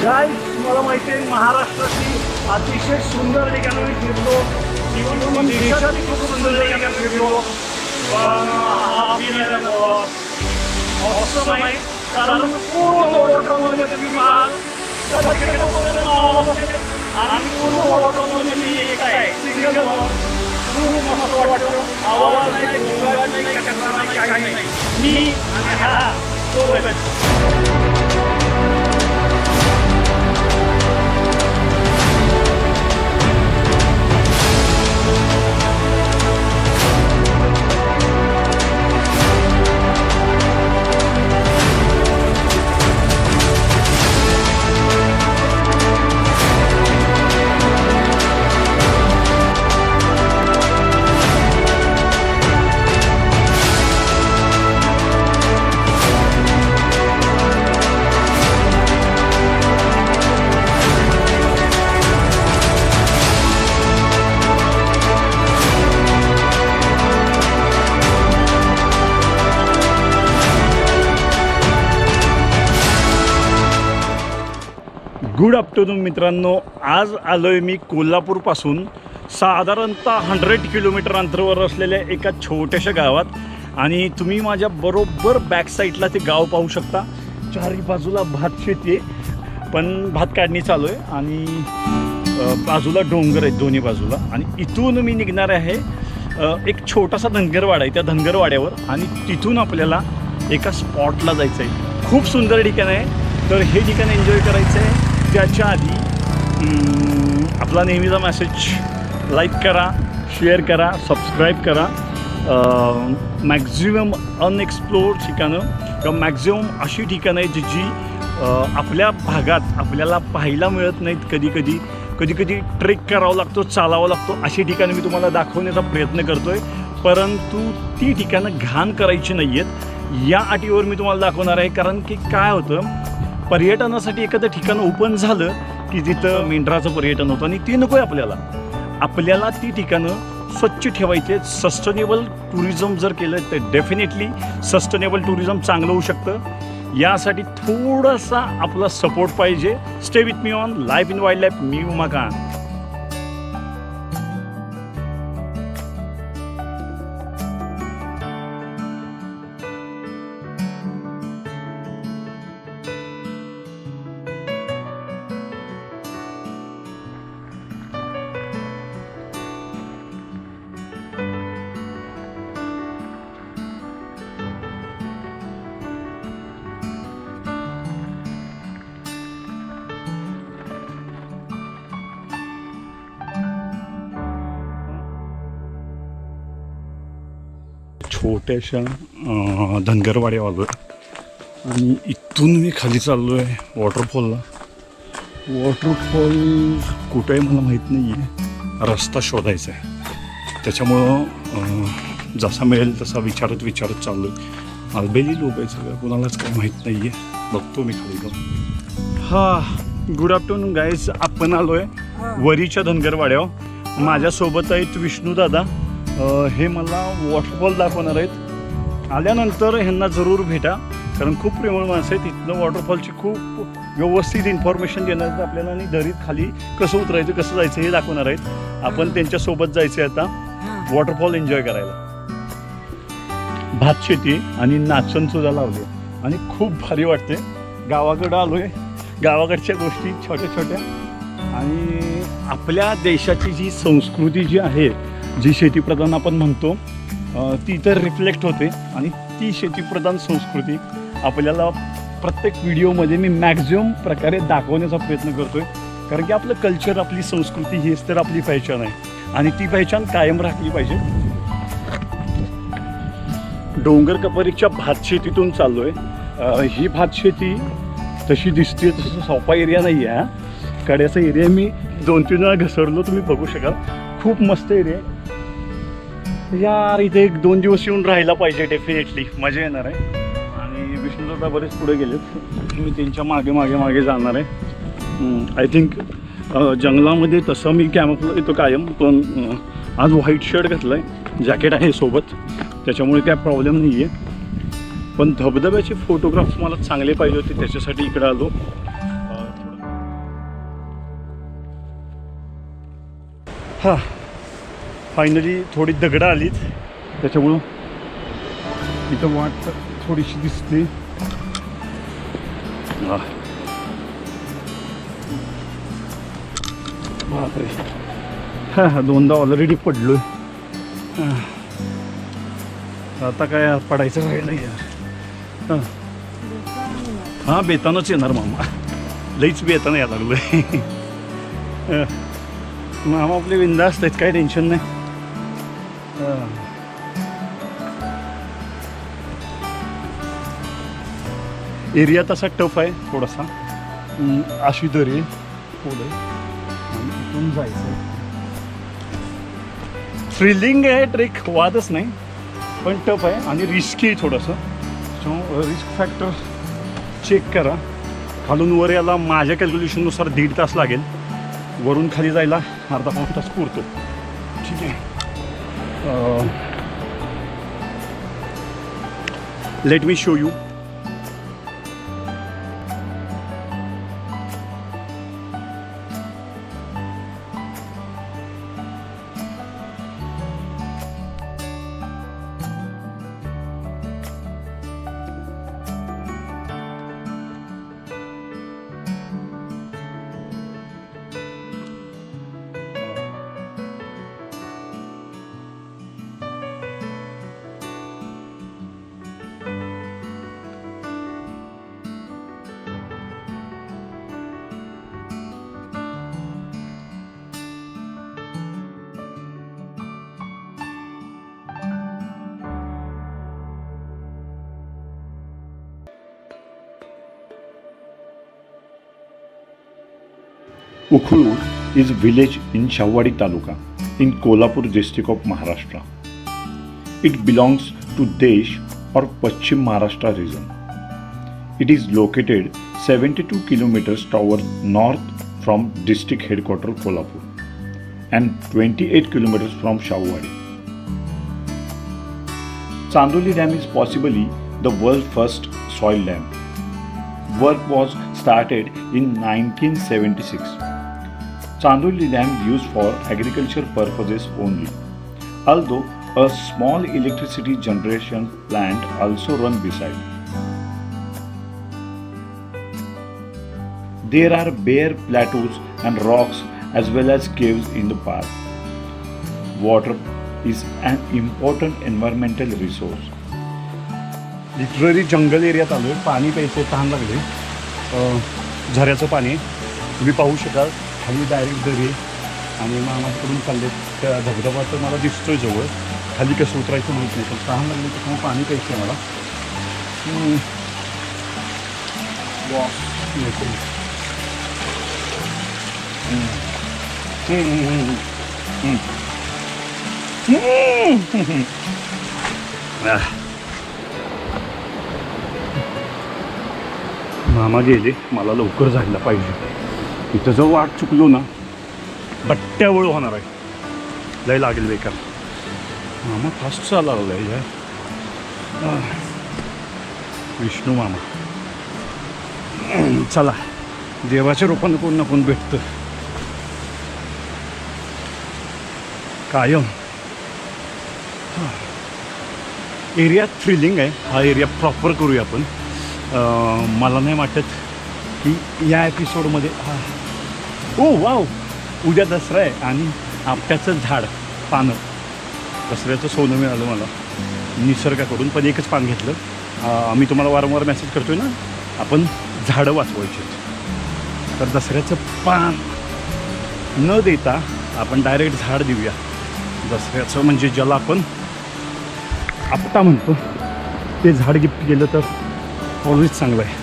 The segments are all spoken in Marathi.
गाईस मला माहिती आहे महाराष्ट्राची अतिशय सुंदर ठिकाणं मी फिरलो, इव्हन देशातली खूप सुंदर ठिकाणं फिरलो, पण असं नाही कारण पूर्ण वॉटरमध्ये तुम्ही आणि पूर्ण वॉटरमध्ये मी एक आहे सिंगल खूप मस्त वाटतं. आवाज नाही, गोंगाट नाही, कचरा नाही, काही नाही. मी आणि हा सोबत. गुड आफ्टरनून मित्रांनो, आज आलोय मी कोल्हापूरपासून साधारणतः 100 किलोमीटर अंतरावर असलेल्या एका छोट्याशा गावात. आणि तुम्ही माझ्या बरोबर बॅक साईडला ते गाव पाहू शकता. चारी बाजूला भात शेती आहे, पण भात काढणी चालू आहे आणि बाजूला डोंगर आहेत दोन्ही बाजूला. आणि इथून मी निघणार आहे, एक छोटासा धनगरवाडा आहे त्या धनगरवाड्यावर, आणि तिथून आपल्याला एका स्पॉटला जायचं आहे. खूप सुंदर ठिकाण आहे, तर हे ठिकाण एन्जॉय करायचं आहे. त्याच्या आधी आपला नेहमीचा मेसेज लाईक करा, शेअर करा, सबस्क्राईब करा. मॅक्झिमम अनएक्सप्लोर्ड ठिकाणं किंवा मॅक्झिमम अशी ठिकाणं आहेत जी आपल्या भागात आपल्याला पाहायला मिळत नाहीत. कधी ट्रेक करावं लागतो, चालावं लागतो. अशी ठिकाणं मी तुम्हाला दाखवण्याचा प्रयत्न करतो आहे, परंतु ती ठिकाणं घाण करायची नाही आहेत या अटीवर मी तुम्हाला दाखवणार आहे. कारण की काय होतं, पर्यटनासाठी एखादं ठिकाण ओपन झालं की तिथं मेंढराचं पर्यटन होतं, आणि ते नको आहे आपल्याला ती ठिकाणं स्वच्छ ठेवायचे. सस्टेनेबल टुरिझम जर केलं तर डेफिनेटली सस्टेनेबल टुरिझम चांगलं होऊ शकतं. यासाठी थोडासा आपला सपोर्ट पाहिजे. Stay with me on life in wild life. मी उमाकांत. छोट्याशा धनगरवाड्यावर आलो आहे, आणि इथून मी खाली चाललो आहे वॉटरफॉलला. वॉटरफॉल कुठं आहे मला माहीत नाही आहे, रस्ता शोधायचा आहे. त्याच्यामुळं जसा मिळेल तसा विचारत चाललो आहे. आलबेली लोक आहे सगळं, कोणालाच काही माहीत नाही आहे. बघतो मी खाली जाऊन. गुड आफ्टरनून गाईज, आपण आलो आहे वरीच्या धनगरवाड्यावर. माझ्यासोबत आहेत विष्णूदादा. हे मला वॉटरफॉल दाखवणार आहेत. आल्यानंतर ह्यांना जरूर भेटा, कारण खूप प्रेमळ माणसं आहेत. इथनं वॉटरफॉलची खूप व्यवस्थित इन्फॉर्मेशन देणार आहेत आपल्याला, आणि दरीत खाली कसं उतरायचं, कसं जायचं हे दाखवणार आहेत. आपण त्यांच्यासोबत जायचं आहे आता वॉटरफॉल एन्जॉय करायला. भात शेती आणि नाचणसुद्धा लावले, आणि खूप भारी वाटते. गावाकडं आलो आहे, गावाकडच्या गोष्टी छोट्या, आणि आपल्या देशाची जी संस्कृती जी आहे, जी शेतीप्रधान आपण म्हणतो, ती तर रिफ्लेक्ट होते. आणि ती शेतीप्रधान संस्कृती आपल्याला प्रत्येक व्हिडिओमध्ये मी मॅक्झिमम प्रकारे दाखवण्याचा प्रयत्न करतो आहे. कारण की आपलं कल्चर, आपली संस्कृती हीच तर आपली पहिचान आहे, आणि ती पहिचान कायम राखली पाहिजे. डोंगर कपारीच्या भात शेतीतून चाललो आहे. ही भात शेती तशी दिसते तसं सोपा एरिया नाही आहे. कड्याचा एरिया मी 2-3 वेळा घसरलो, तुम्ही बघू शकाल. खूप मस्त एरिया आहे यार. इथे 1-2 दिवस येऊन राहायला पाहिजे, डेफिनेटली मजा येणार आहे. आणि विष्णूदादा बरेच पुढे गेलेत, मी त्यांच्या मागे जाणार आहे. आय थिंक जंगलामध्ये तसं मी कॅमोफ्लेज येतो कायम, पण आज व्हाईट शर्ट घातला आहे, जॅकेट आहे सोबत, त्याच्यामुळे काय प्रॉब्लेम नाही आहे. पण धबधब्याचे फोटोग्राफ्स मला चांगले पाहिजे होते, त्याच्यासाठी इकडे आलो. हां फायनली थोडी दगडं आलीत त्याच्यामुळं इथं वाट थोडीशी दिसते. बापरे हां हां दोनदा ऑलरेडी पडलोय. आता काय पडायचं राहिलं यार. हां हां बेतानच येणार मामा, लईच बेतानं यायला लागलोय. मामा आपले बिंदास्त आहेत, काही टेन्शन नाही. एरिया तसा टफ आहे थोडासा, अशी दरी पुढे इथून जायचं. थ्रिलिंग आहे ट्रेक, वादच नाही, पण टफ आहे आणि रिस्की आहे थोडंसं. सो रिस्क फॅक्टर चेक करा. खालून वर यायला माझ्या कॅल्क्युलेशननुसार 1.5 तास लागेल, वरून खाली जायला अर्धा पाऊण तास पुरतो. ठीक आहे. Let me show you. Ukhrur is a village in Shawwadi Taluka in Kolhapur district of Maharashtra. It belongs to Desh or Paschim Maharashtra region. It is located 72 kilometers toward north from district headquarters Kolhapur and 28 kilometers from Shawwadi. Chandoli Dam is possibly the world's first soil dam. Work was started in 1976. Chandoli Dam is used for agriculture purposes only, although a small electricity generation plant also runs beside. There are bare plateaus and rocks as well as caves in the park. Water is an important environmental resource. Literally जंगल एरियात आलोय. पाणी प्यायचं, तहान लागले. झऱ्याचं पाणी तुम्ही पाहू शकाल. खाली डायरेक्ट दरी आणि मामाकडून चालले त्या धबधबाचं मला दिसतोय जवळ. खाली कसं उतरायचं माहीत नाही, पण तहान लागले तर पाणी प्यायचं मला. मामा गेले, मला लवकर जायला पाहिजे. इथं जर वाट चुकलो ना बट्ट्यावळ होणार आहे, लय लागेल बेकार. मामा फास्ट चालला आहे विष्णू मामा. चला, देवाच्या रूपानं कोण ना कोण भेटतं कायम. एरिया थ्रिलिंग आहे. हा एरिया प्रॉपर करूया आपण. मला नाही वाटत की या एपिसोडमध्ये ओ वाव उद्या दसरा आहे आणि आपट्याचं झाड पानं, दसऱ्याचं सोनं मिळालं मला निसर्गाकडून. पण एकच पान घेतलं. मी तुम्हाला वारंवार मेसेज करतोय ना, आपण झाडं वाचवायची. तर दसऱ्याचं पान न देता आपण डायरेक्ट झाड देऊया. दसऱ्याचं म्हणजे ज्याला आपण आपटा म्हणतो ते झाड गिफ्ट केलं तर ऑलवेज चांगलं आहे.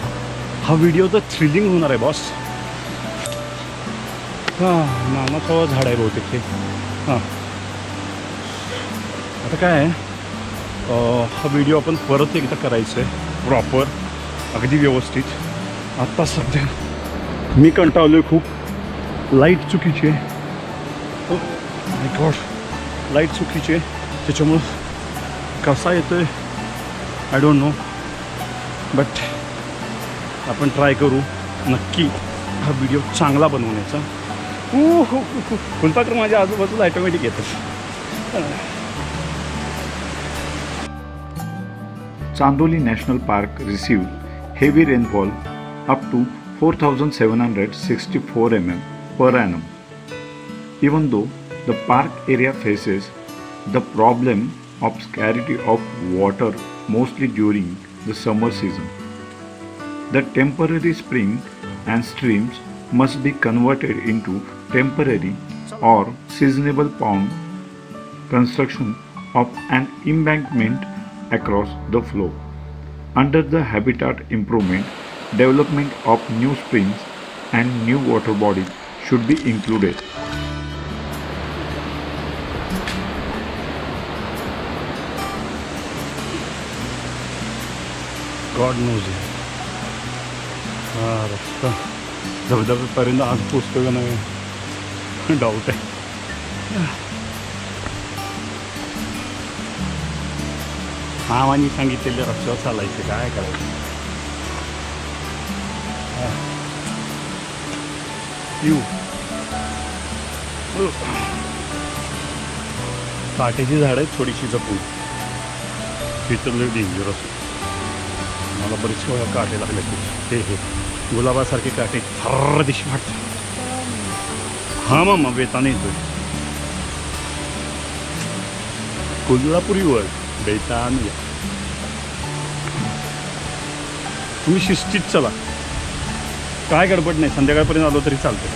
हा व्हिडिओ तर थ्रिलिंग होणार आहे बॉस. हां नामाचं झाड आहे बहुतेक ते. हां आता काय आहे, हा व्हिडिओ आपण परत एकदा करायचं आहे प्रॉपर, अगदी व्यवस्थित. आत्ता सध्या मी कंटाळलो आहे खूप. लाईट चुकीची आहे. माय गॉड, लाईट चुकीची आहे. त्याच्यामुळं कसा येतो आहे आय डोंट नो, बट आपण ट्राय करू नक्की हा व्हिडिओ चांगला बनवण्याचा. फुलपाखर माझ्या आजूबाजूला ऑटोमॅटिक येतं. Chandoli National Park received heavy rainfall up to 4,764 mm per annum. Even though the park area faces the problem of scarcity of water mostly during the summer season, the temporary spring and streams must be converted into temporary or seasonable pond. Construction of an embankment across the flow. Under the habitat improvement, development of new springs and new water bodies should be included. God knows. हा रस्ता धबधब्यापर्यंत आज पोचतो का नाही डाऊट आहे. मामांनी सांगितलेलं रस्त्यावर चालायचं, काय करायचं. काटेची झाडं आहेत थोडीशी जपून. तिथलं डेंजरस. मला बरेच वेळा काटे लागले हे गुलाबासारखे काटे फार दिशी वाटतात. हा मामा बेताने येतोय. कोल्हापुरीवर बेताने. तुम्ही शिस्तीत चला, काय गडबड नाही. संध्याकाळपर्यंत आलो तरी चालतं.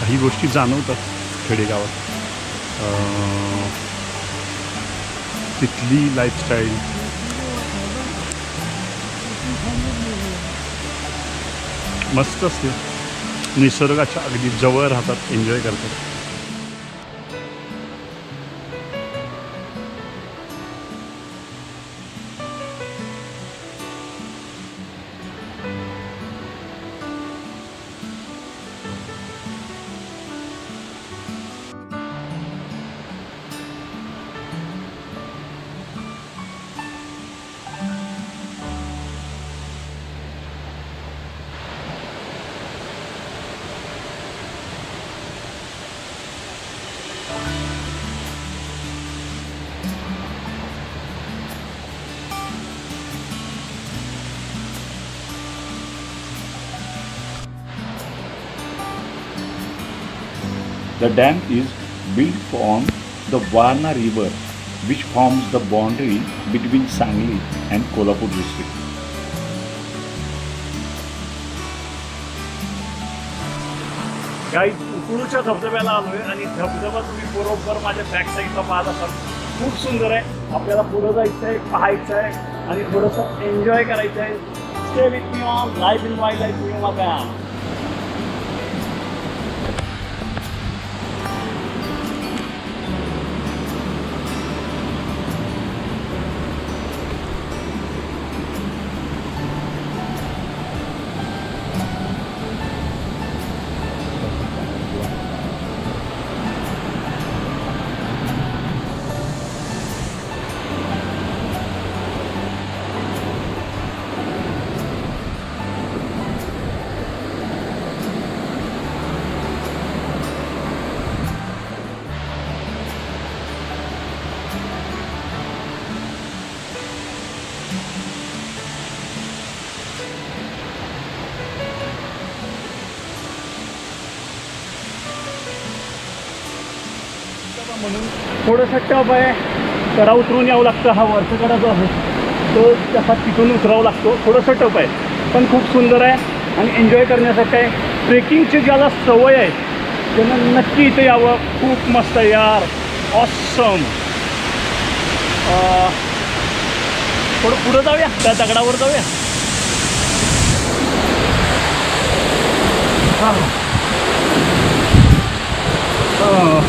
काही गोष्टी जाणवतात खेडेगावात. तिथली लाईफस्टाईल मस्त असते. निसर्गाच्या अगदी जवळ राहतात, एन्जॉय करतात. The dam is built on the Varna River, which forms the boundary between Sangli and Kolhapur district. Guys उकळूच्या धबधब्याला आलोय आणि धबधबा तुम्ही बरोबर माझ्या बॅक साईडला पाहत असाल. खूप सुंदर आहे. आपल्याला पुढं जायचं आहे, पाहायचं आहे आणि थोडंसं एन्जॉय करायचं आहे. Stay with me on life in wild life new माझ्या. म्हणून थोडंसं टफ आहे. कडा उतरून यावं लागतं. हा वरचा कडा जो आहे तो त्याचा तिथून उतरावं लागतो. थोडंसं टफ आहे पण खूप सुंदर आहे आणि एन्जॉय करण्यासाठी आहे. ट्रेकिंगची ज्याला सवय आहे त्यांना नक्की इथे यावं. खूप मस्त आहे यार. ऑसम. थोडं पुढं जाऊया, त्या दगडावर जाऊया.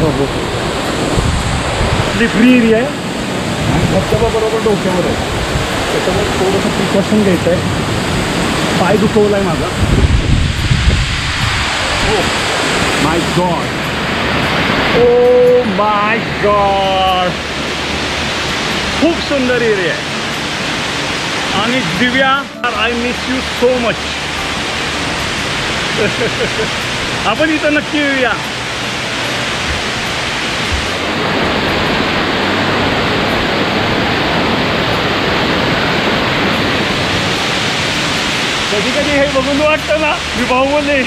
हो फ्री एरिया आहे आणि धबधबा बरोबर डोक्यावर आहे. त्याच्यामुळे थोडंसं प्रिकॉशन घ्यायचं आहे. पाय दुखवला आहे माझा. Oh my god. Oh my god. खूप सुंदर एरिया आहे. आणि Divya, I miss you so much. आपण इथं नक्की येऊया. कधी कधी हे बघून वाटतं ना, मी भाऊ बोलले.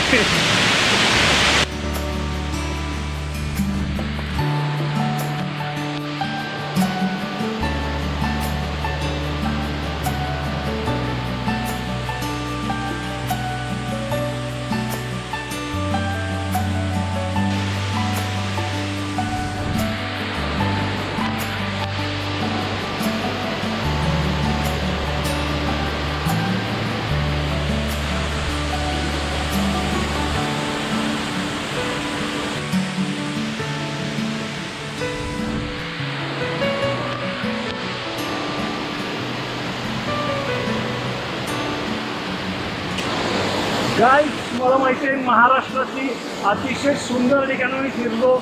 गाईज, मला माहिती आहे महाराष्ट्रातली अतिशय सुंदर ठिकाणं मी फिरलो,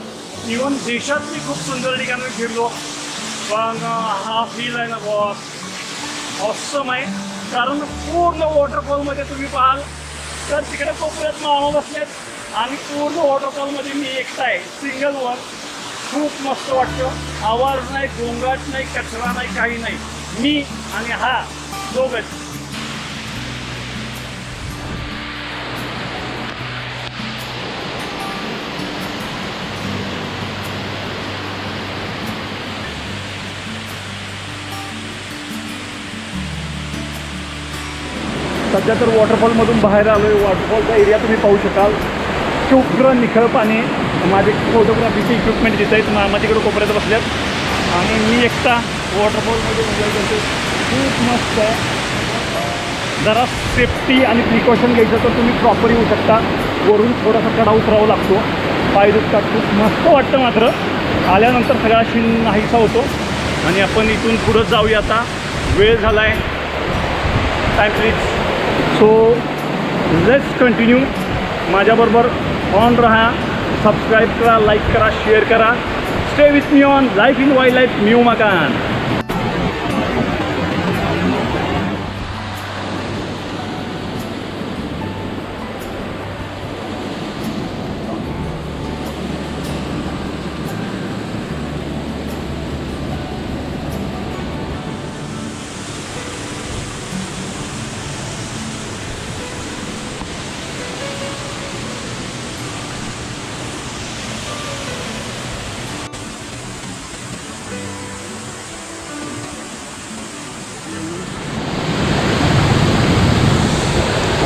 इवन देशातली खूप सुंदर ठिकाणं मी फिरलो, पण हा फील आहे ना बॉस ऑसम आहे. कारण पूर्ण वॉटरफॉलमध्ये तुम्ही पाहाल तर तिकडे कोपऱ्यात मामा बसलेत आणि पूर्ण वॉटरफॉलमध्ये मी एकटा आहे, सिंगल वन. खूप मस्त वाटतं. आवाज नाही, गोंगाट नाही, कचरा नाही, काही नाही. मी आणि हा दोघंच. सध्या तर वॉटरफॉलमधून बाहेर आलो आहे. वॉटरफॉलचा एरिया तुम्ही पाहू शकाल. शुभ्र निखळ पाणी. माझे फोटोग्राफीचे इक्विपमेंट तिथे आहेत. मामा तिकडे कोपऱ्यात बसल्यात आणि मी एकटा वॉटरफॉलमध्ये एन्जॉय करतो. खूप मस्त आहे. जरा सेफ्टी आणि प्रिकॉशन घ्यायचं तर तुम्ही प्रॉपर येऊ शकता. वरून थोडासा कडा उतरावा लागतो, पाय दुखतात. खूप मस्त वाटतं. मात्र आल्यानंतर सगळा शीण नाहीसा होतो. आणि आपण इथून पुढं जाऊया. आता वेळ झाला आहे. Time please. So let's continue. माझ्याबरोबर ऑन रहा. सबस्क्राईब करा, लाईक करा, शेअर करा. Stay with me on life in wild life new मकान.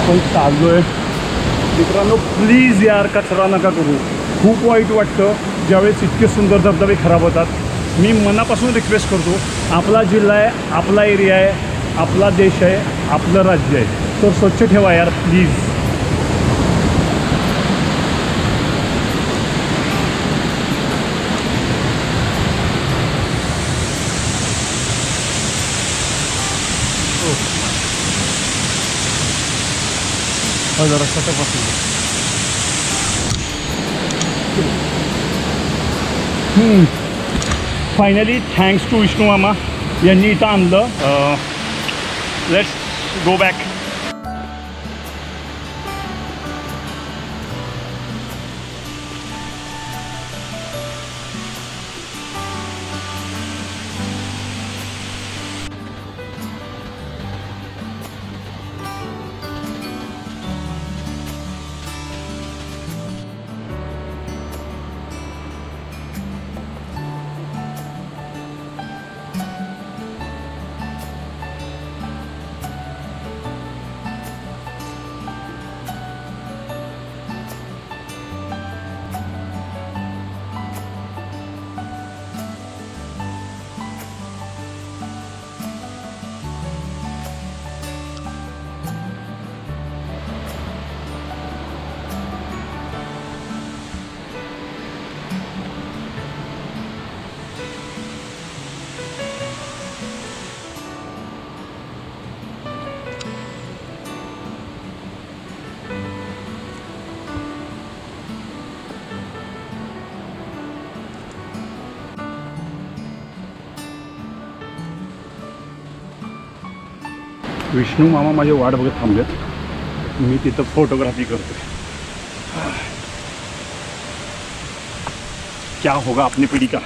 आपण चाललो आहे. मित्रांनो, प्लीज यार कचरा नका करू. खूप वाईट वाटतं ज्यावेळेस इतके सुंदर धबधबे खराब होतात. मी मनापासून रिक्वेस्ट करतो, आपला जिल्हा आहे, आपला एरिया आहे, आपला देश आहे, आपलं राज्य आहे, तर स्वच्छ ठेवा यार प्लीज. जरा सटक फायनली थँक्स टू विष्णू मामा यांनी इथं आणलं. Let's go back. विष्णू मामा माझी वाट बघत थांबलेत. मी तिथं फोटोग्राफी करतोय. क्या होगा अपनी पिढी का.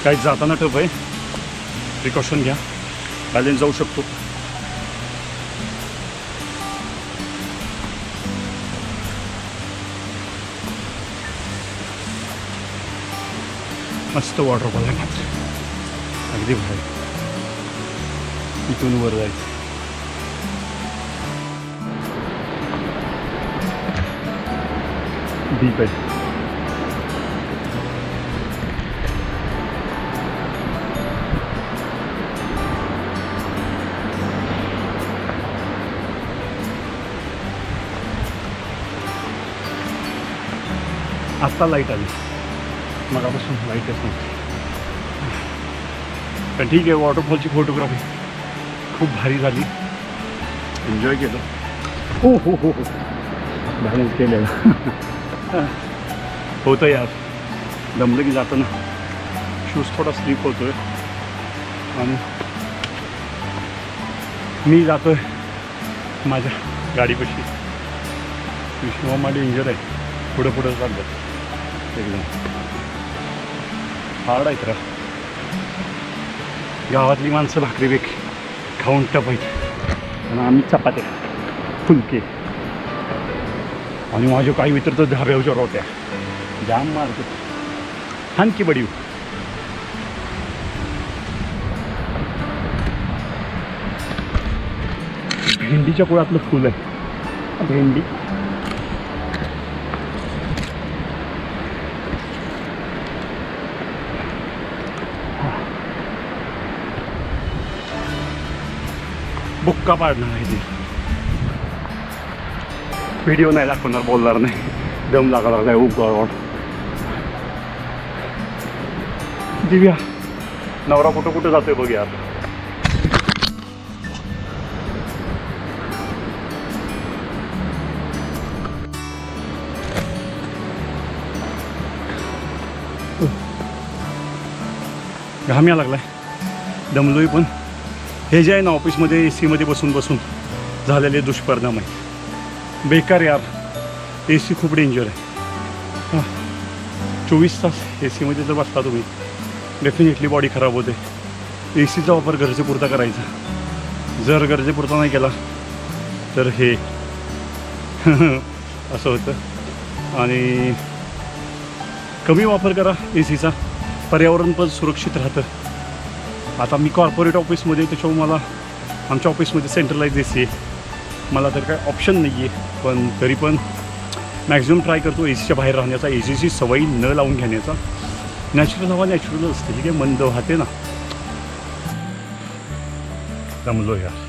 काही जाताना टप आहे, प्रिकॉशन घ्या, बॅलेन्स जाऊ शकतो. मस्त वॉटरफॉल आहे मात्र, अगदी भारी. इथून वर जायचं. डीप आहे. आत्ता लाईट आली, मगापासून लाईटच नव्हती. पण ठीक आहे, वॉटरफॉलची फोटोग्राफी खूप भारी झाली, एन्जॉय केलं. हो हो हो हो, बॅलन्स केलेलं होतं यार. दमलं की जातं ना. शूज थोडा स्लिप होतोय आणि मी जातोय माझ्या गाडीपाशी. विष्णू मामा डेंजर आहे, पुढं पुढं चाललं एकदम हार्ड आहे. तर गावातली माणसं भाकरी बेक खाऊन टपायची आणि आम्ही चपात्या फुलके. आणि माझे काही मित्र तर धाब्यावच्या रोट्या जाम मारतो. छान की बडी. भेंडीच्या कुळातलं फुल आहे भेंडी. बुक्का पाडणार आहे ती. व्हिडिओ नाही दाखवणार, बोलणार नाही, दम लागणार नाही. उगाच दिव्या नवरा कुठं कुठं जातोय बघ यार. घाम या लागलाय, दमलोय. पण हे जे आहे ना ऑफिसमध्ये AC मध्ये बसून बसून झालेले दुष्परिणाम आहे. बेकार यार, AC खूप डेंजर आहे. 24 तास AC मध्ये जर बसता तुम्ही डेफिनेटली बॉडी खराब होते. ACचा वापर गरजेपुरता करायचा. जर गरजेपुरता नाही केला तर हे असं होतं. आणि कमी वापर करा ACचा, पर्यावरण पण सुरक्षित राहतं. आता मी कॉर्पोरेट ऑफिसमध्ये, त्याच्यामुळे मला आमच्या ऑफिसमध्ये सेंट्रलाइज AC आहे. मला तर काय ऑप्शन नाही आहे, पण तरी पण मॅक्झिमम ट्राय करतो ACच्या बाहेर राहण्याचा, ACची सवयी न लावून घेण्याचा. नॅचरल हवा नॅचरल असते, ठीक आहे, मंद वाहते ना. जमलो यार.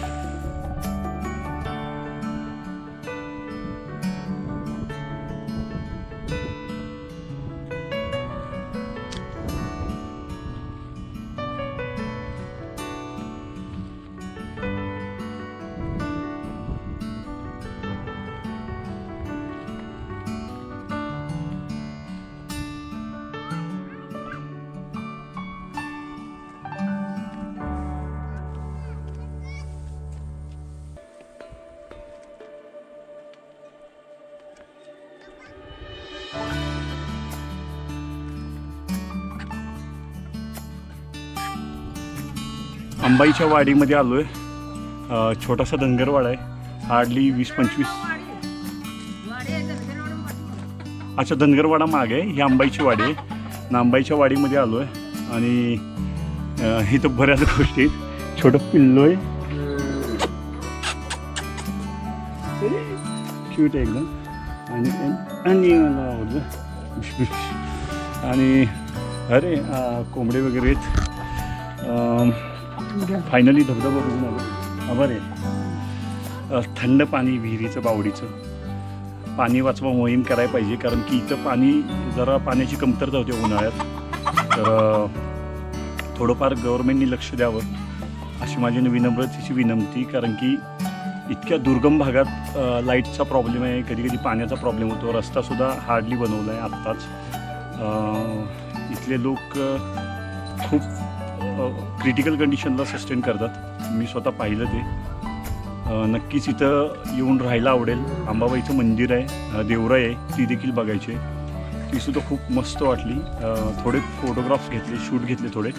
अंबाईच्या वाडीमध्ये आलो आहे. छोटासा धनगरवाडा आहे, हार्डली 20-25. अच्छा, धनगरवाडा मागे आहे, ही अंबाईची वाडी आहे ना. अंबाईच्या वाडीमध्ये आलो आहे आणि इथं बऱ्याच गोष्टी आहेत. छोटं पिल्लो आहे, क्यूट आहे एकदम. आणि मला आवडलं. आणि अरे कोंबडे वगैरे आहेत. फायनली धबधबा बघून आलो. बरं, थंड पाणी, विहिरीचं, बावडीचं पाणी वाचवा मोहीम करायला पाहिजे. कारण की इथं पाणी जरा पाण्याची कमतरता होते उन्हाळ्यात. तर थोडंफार गव्हर्नमेंटनी लक्ष द्यावं अशी माझी विनम्रतेची विनंती. कारण की इतक्या दुर्गम भागात लाईटचा प्रॉब्लेम आहे, कधी कधी पाण्याचा प्रॉब्लेम होतो. रस्तासुद्धा हार्डली बनवला आहे आत्ताच. इथले लोक खूप क्रिटिकल कंडिशनला सस्टेन करतात. मी स्वतः पाहिलं ते. नक्कीच इथं येऊन राहायला आवडेल. अंबाबाईचं मंदिर आहे, देवराई आहे, ती देखील बघायची आहे. तीसुद्धा खूप मस्त वाटली. थोडे फोटोग्राफ्स घेतले, शूट घेतले थोडे.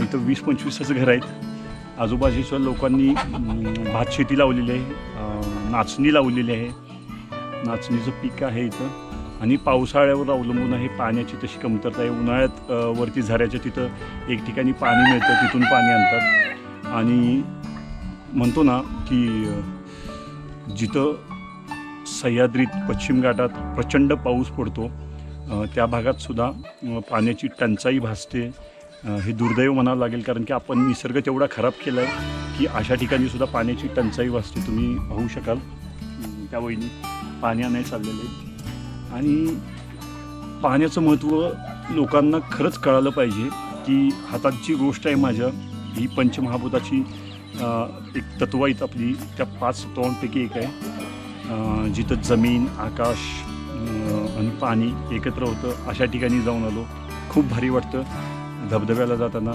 इथं 20-25 घर आहेत. आजूबाजूच्या लोकांनी भात शेती लावलेली आहे, नाचणी लावलेली आहे. नाचणीचं पीक आहे इथं आणि पावसाळ्यावर अवलंबून आहे. पाण्याची तशी कमतरता आहे. उन्हाळ्यात वरती झऱ्याच्या तिथं एक ठिकाणी पाणी मिळतं, तिथून पाणी आणतात. आणि म्हणतो ना की जिथं सह्याद्रीत पश्चिम घाटात प्रचंड पाऊस पडतो त्या भागातसुद्धा पाण्याची टंचाई भासते. हे दुर्दैव म्हणावं लागेल, कारण की आपण निसर्ग तेवढा खराब केला आहे की अशा ठिकाणीसुद्धा पाण्याची टंचाई भासते. तुम्ही पाहू शकाल त्या वहिनी पाणी आणायला चाललेले आहेत. आणि पाण्याचं महत्त्व लोकांना खरंच कळालं पाहिजे की हाताची गोष्ट आहे माझ्या. ही पंचमहाभूताची एक तत्व आहेत आपली, त्या 5 तत्वांपैकी एक आहे. जिथं जमीन, आकाश आणि पाणी एकत्र होतं अशा ठिकाणी जाऊन आलो. खूप भारी वाटतं. धबधब्याला जाताना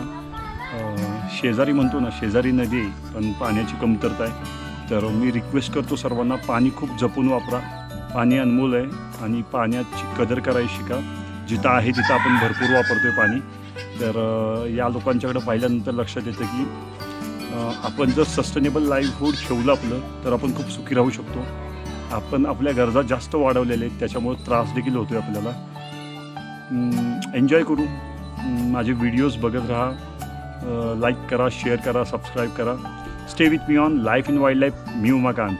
शेजारी म्हणतो ना, शेजारी नदी आहे पण पाण्याची कमतरता आहे. तर मी रिक्वेस्ट करतो सर्वांना, पाणी खूप जपून वापरा. पाणी अनमोल आहे आणि पाण्याची कदर करायची शिका. जिथं आहे तिथं आपण भरपूर वापरतो आहे पाणी. तर या लोकांच्याकडे पाहिल्यानंतर लक्षात येतं की आपण जर सस्टेनेबल लाईव्हहूड ठेवलं आपलं तर आपण खूप सुखी राहू शकतो. आपण आपल्या गरजा जास्त वाढवलेल्या आहेत, त्याच्यामुळे त्रास देखील होतो आहे आपल्याला. एन्जॉय करू. माझे व्हिडिओज बघत राहा. लाईक करा, शेअर करा, सबस्क्राईब करा. Stay with me on life in wild life. मी उमाकांत.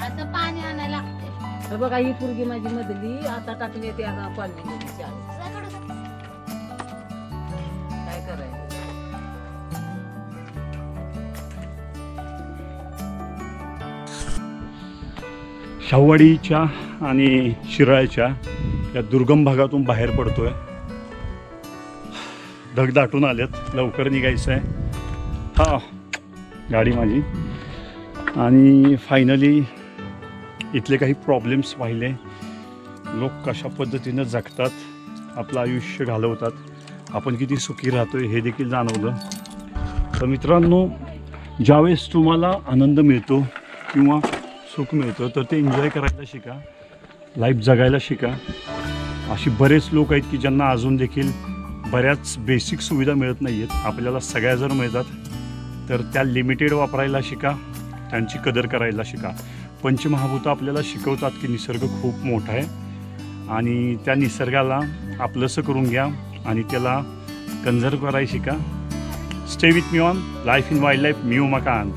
असं पाणी आणायला लागते. तर बघा ही पोरगी माझी मधली आता टाकली ते आता पाणी काय करायचं. शाहूवाडीच्या आणि शिराळ्याच्या या दुर्गम भागातून बाहेर पडतोय. ढग दाटून आलेत, लवकर निघायचं आहे. हा गाडी माझी. आणि फायनली इथले काही प्रॉब्लेम्स पाहिले. लोक कशा पद्धतीनं जगतात, आपलं आयुष्य घालवतात, आपण किती सुखी राहतोय हे देखील जाणवलं. तर मित्रांनो, ज्यावेळेस तुम्हाला आनंद मिळतो किंवा सुख मिळतं तर ते एन्जॉय करायला शिका, लाईफ जगायला शिका. अशी बरेच लोक आहेत की ज्यांना अजून देखील बऱ्याच बेसिक सुविधा मिळत नाही आहेत. आपल्याला सगळ्या जर मिळतात तर त्या लिमिटेड वापरायला शिका, त्यांची कदर करायला शिका. पंचमहाभूतं आपल्याला शिकवतात की निसर्ग खूप मोठा आहे आणि त्या निसर्गाला आपलंसं करून घ्या आणि त्याला कन्झर्व करायला शिका. Stay with me on life in wild life. मी उमाकांत.